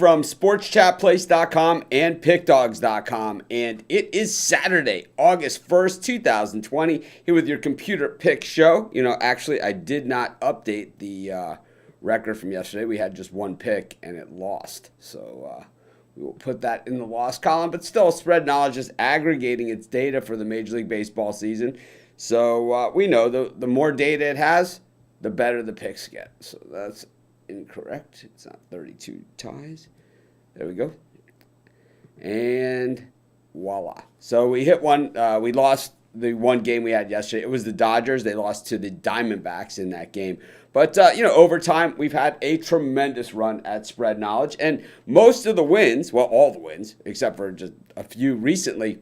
from sportschatplace.com and pickdogs.com. And it is Saturday, August 1st, 2020, here with your computer pick show. Actually, I did not update the record from yesterday. We had just one pick and it lost. So we will put that in the loss column. But still, Spread Knowledge is aggregating its data for the Major League Baseball season. So we know the more data it has, the better the picks get. So that's incorrect. It's not 32 ties. There we go. And voila. So we hit one. We lost the one game we had yesterday. It was the Dodgers. They lost to the Diamondbacks in that game. But, over time, we've had a tremendous run at Spread Knowledge. And most of the wins, well, all the wins, except for just a few recently,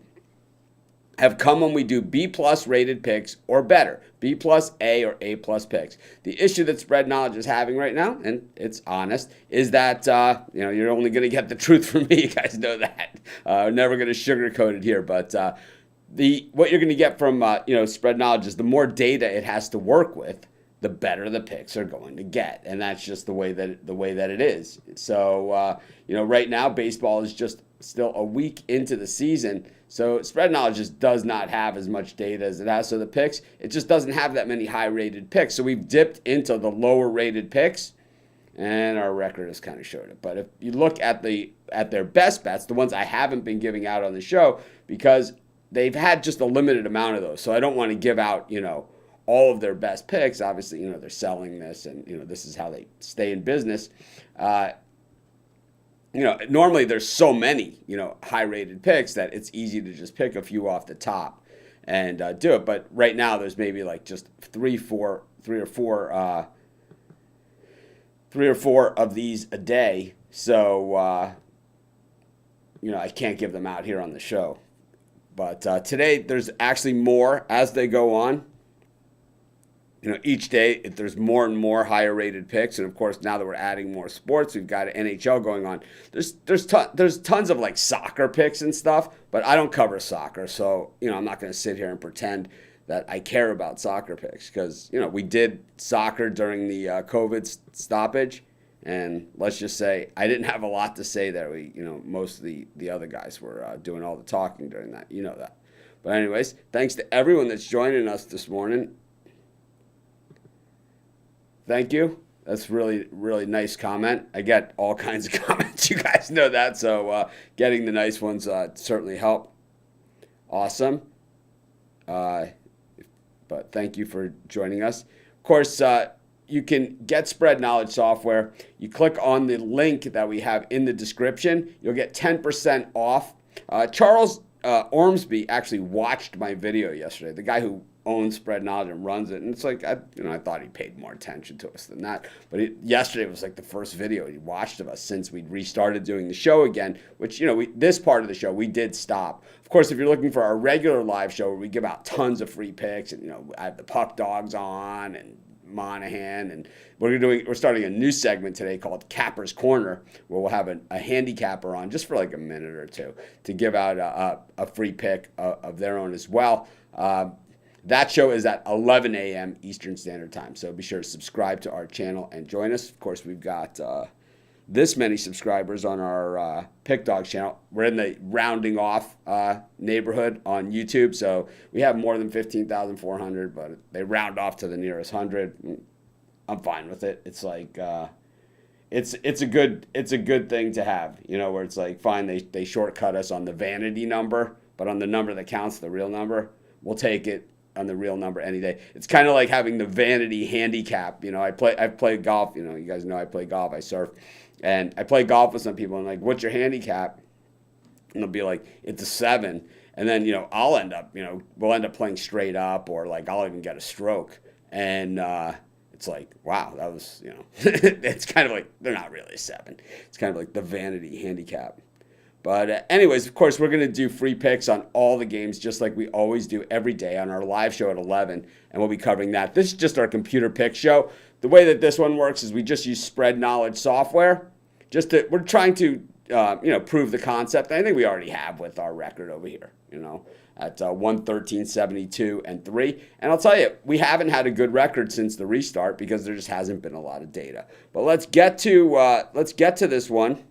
have come when we do B+ rated picks or better, B+, A, or A+ picks. The issue that Spread Knowledge is having right now, and it's honest, is that you're only going to get the truth from me. You guys know that. Never going to sugarcoat it here, but what you're going to get from Spread Knowledge is the more data it has to work with, the better the picks are going to get, and that's just the way that it is. So right now baseball is just still a week into the season. So Spread Knowledge just does not have as much data as it has. So the picks, it just doesn't have that many high-rated picks. So we've dipped into the lower-rated picks, and our record has kind of showed it. But if you look at their best bets, the ones I haven't been giving out on the show, because they've had just a limited amount of those. So I don't want to give out, all of their best picks. Obviously, they're selling this, and, this is how they stay in business. Normally there's so many, high-rated picks that it's easy to just pick a few off the top and do it. But right now there's maybe like just three or four of these a day. So, I can't give them out here on the show. But today there's actually more as they go on. Each day there's more and more higher rated picks, and of course now that we're adding more sports, we've got NHL going on. There's tons of like soccer picks and stuff, but I don't cover soccer, so I'm not going to sit here and pretend that I care about soccer picks, because we did soccer during the COVID stoppage, and let's just say I didn't have a lot to say there. Most of the other guys were doing all the talking during that. That. But anyways, thanks to everyone that's joining us this morning. Thank you. That's really, really nice comment. I get all kinds of comments. You guys know that. So getting the nice ones certainly help. Awesome. But thank you for joining us. Of course, you can get Spread Knowledge software. You click on the link that we have in the description. You'll get 10% off. Charles Ormsby actually watched my video yesterday. The guy who owns Spread Knowledge and runs it, and it's like I thought he paid more attention to us than that. But yesterday was like the first video he watched of us since we restarted doing the show again. Which this part of the show we did stop. Of course, if you're looking for our regular live show where we give out tons of free picks, and I have the Puck Dogs on and Monahan, and we're starting a new segment today called Capper's Corner, where we'll have a handicapper on just for like a minute or two to give out a free pick of their own as well. That show is at 11 a.m. Eastern Standard Time, so be sure to subscribe to our channel and join us. Of course, we've got this many subscribers on our Pick Dogs channel. We're in the rounding off neighborhood on YouTube, so we have more than 15,400, but they round off to the nearest 100. I'm fine with it. It's like it's a good thing to have, where it's like fine, they shortcut us on the vanity number, but on the number that counts, the real number, we'll take it on the real number any day. It's kind of like having the vanity handicap. I've played golf. You guys know I play golf. I surf, and I play golf with some people. And like, what's your handicap? And they'll be like, it's a 7. And then I'll end up, we'll end up playing straight up, or like I'll even get a stroke. And it's like, wow, that was it's kind of like they're not really a 7. It's kind of like the vanity handicap. But anyways, of course, we're going to do free picks on all the games, just like we always do every day on our live show at 11, and we'll be covering that. This is just our computer pick show. The way that this one works is we just use Spread Knowledge software. We're trying to prove the concept. I think we already have with our record over here, at 113, 72, and 3. And I'll tell you, we haven't had a good record since the restart because there just hasn't been a lot of data. But let's get to this one.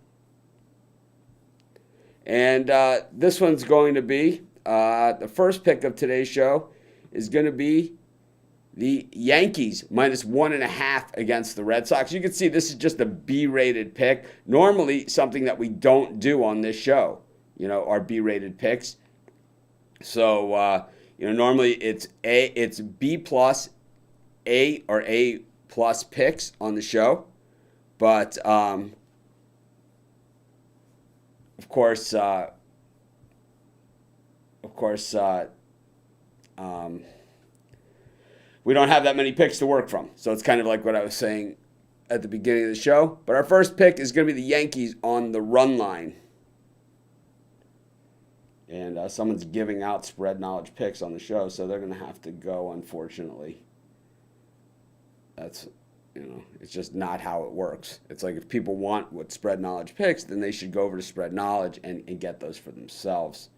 And this one's going to be, the first pick of today's show is going to be the Yankees minus 1.5 against the Red Sox. You can see this is just a B-rated pick. Normally something that we don't do on this show, our B-rated picks. So, normally it's B plus, A or A plus picks on the show. But, of course, we don't have that many picks to work from. So it's kind of like what I was saying at the beginning of the show. But our first pick is going to be the Yankees on the run line. And someone's giving out spread knowledge picks on the show, so they're going to have to go, unfortunately. That's, it's just not how it works. It's like if people want what spread knowledge picks, then they should go over to spread knowledge and get those for themselves.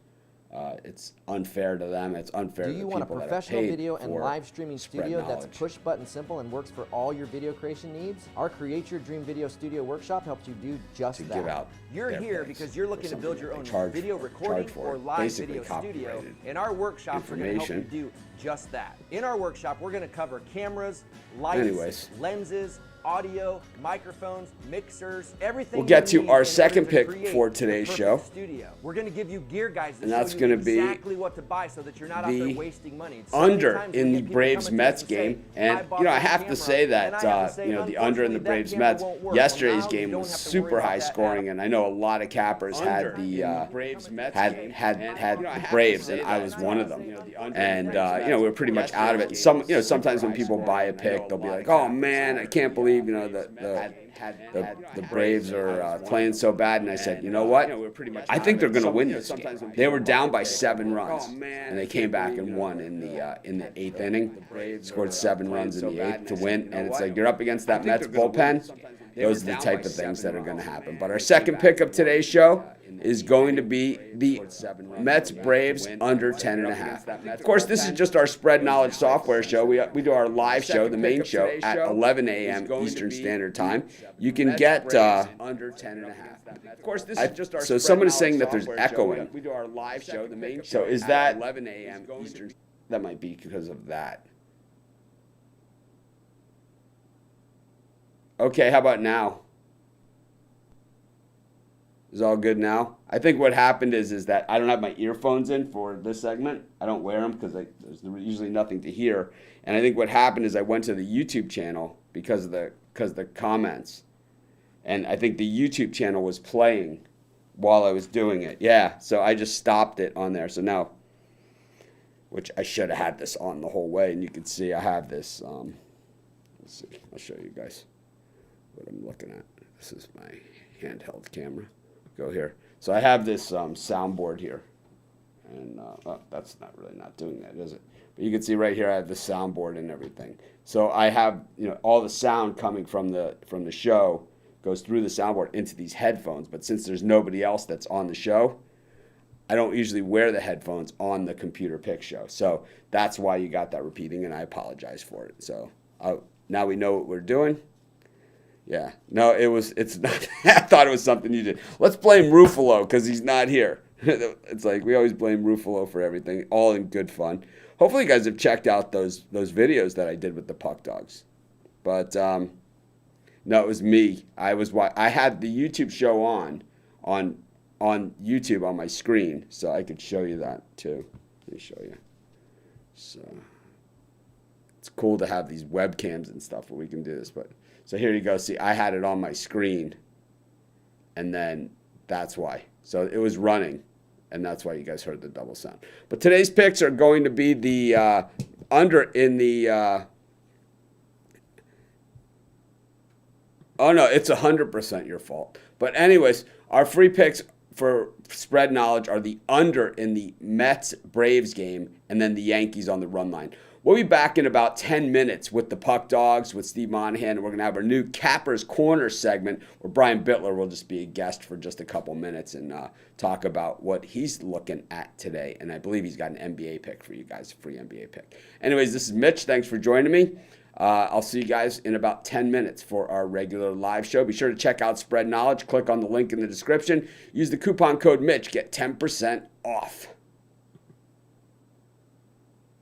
It's unfair to them. It's unfair to the people that have paid. Do you want a professional video and live streaming studio that's push button simple and works for all your video creation needs? Our Create Your Dream Video Studio workshop helps you do just that. Give out you're here because you're looking to build your own video recording or live video studio. In our workshop, we're going to help you do just that. In our workshop, we're going to cover cameras, lights, lenses, audio, microphones, mixers, everything. We'll get to our second pick for today's show. Studio. We're going to give you gear guides and that's going to be exactly what to buy so that you're not out there wasting money. Under in the Braves Mets game, and I have to say that the under in the Braves Mets yesterday's game was super high scoring, and I know a lot of cappers had the Braves Mets had the Braves, and I was one of them. And we were pretty much out of it. Sometimes when people buy a pick, they'll be like, "Oh man, I can't believe the Braves are playing so bad," and I said, you know what? I think they're going to win this game. They were down by 7 runs, and they came back and won in the 8th inning. Scored 7 runs in the 8th to win, and it's like you're up against that Mets bullpen. Those are the type of things that are going to happen. But our second pick of today's show is going to be the Mets Braves under 10.5. Of course, this is just our spread knowledge software show. We do our live show, the main show, at 11 a.m. Eastern Standard Time. You can get under 10.5. Of course, this is just our. So someone is saying that there's echoing. We do our live show, the main show. So is that 11 a.m. Eastern? That might be because of that. Okay, how about now? Is all good now? I think what happened is that I don't have my earphones in for this segment. I don't wear them because there's usually nothing to hear. And I think what happened is I went to the YouTube channel because of the comments. And I think the YouTube channel was playing while I was doing it. Yeah, so I just stopped it on there. So now, which I should have had this on the whole way. And you can see I have this. Let's see. I'll show you guys what I'm looking at. This is my handheld camera. Go here. So I have this soundboard here, and that's not doing that, is it? But you can see right here I have the soundboard and everything. So I have all the sound coming from the show goes through the soundboard into these headphones. But since there's nobody else that's on the show, I don't usually wear the headphones on the computer pick show. So that's why you got that repeating, and I apologize for it. So now we know what we're doing. Yeah, no, it's not. I thought it was something you did. Let's blame Ruffalo because he's not here. It's like we always blame Ruffalo for everything, all in good fun. Hopefully you guys have checked out those videos that I did with the Puck Dogs. But no, it was me. I had the YouTube show on YouTube on my screen, so I could show you that too. Let me show you. So it's cool to have these webcams and stuff where we can do this, but. So here you go. See, I had it on my screen, and then that's why. So it was running, and that's why you guys heard the double sound. But today's picks are going to be the under in the oh, no, it's 100% your fault. But anyways, our free picks for spread knowledge are the under in the Mets-Braves game, and then the Yankees on the run line. We'll be back in about 10 minutes with the Puck Dogs, with Steve Monahan, and we're going to have our new Capper's Corner segment where Brian Bittler will just be a guest for just a couple minutes and talk about what he's looking at today. And I believe he's got an NBA pick for you guys, a free NBA pick. Anyways, this is Mitch. Thanks for joining me. I'll see you guys in about 10 minutes for our regular live show. Be sure to check out Spread Knowledge. Click on the link in the description. Use the coupon code Mitch. Get 10% off.